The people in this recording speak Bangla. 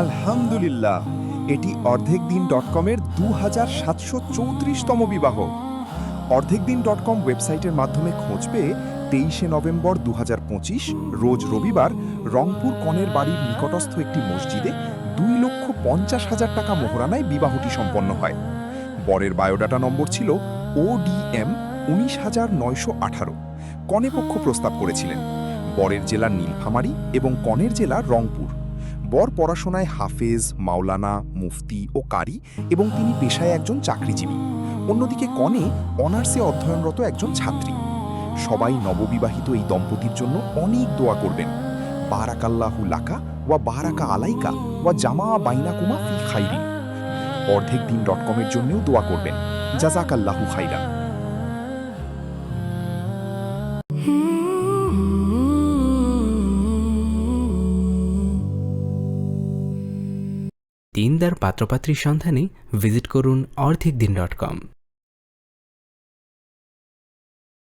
আলহামদুলিল্লাহ, এটি অর্ধেকদিন.কমের 2734তম বিবাহ। অর্ধেকদিন.কম ওয়েবসাইটের মাধ্যমে খোঁজ পেয়ে 23শে নভেম্বর 2025 রোজ রবিবার রংপুর কনের বাড়ির নিকটস্থ একটি মসজিদে 2,50,000 টাকা মোহরানায় বিবাহটি সম্পন্ন হয়। বরের বায়োডাটা নম্বর ছিল ODM 19,918। কনেপক্ষ প্রস্তাব করেছিলেন। বরের জেলা নীলফামারী এবং কনের জেলা রংপুর। বর পড়াশোনায় হাফেজ, মাওলানা, মুফতি ও কারি এবং তিনি পেশায় একজন চাকরিজীবী। অন্যদিকে কনে অনার্সে অধ্যয়নরত একজন ছাত্রী। সবাই নববিবাহিত এই দম্পতির জন্য অনেক দোয়া করবেন। বারাকাল্লাহু লাকা ওয়া বারাকা আলাইকা ওয়া জামা বাইনাকুমা ফি খাইরিন। অর্ধেকদিন.কমের জন্যও দোয়া করবেন। জাযাকাল্লাহু খাইরান। দিনদার পাত্রপাত্রীর সন্ধানে ভিজিট করুন অর্ধেকদিন.কম।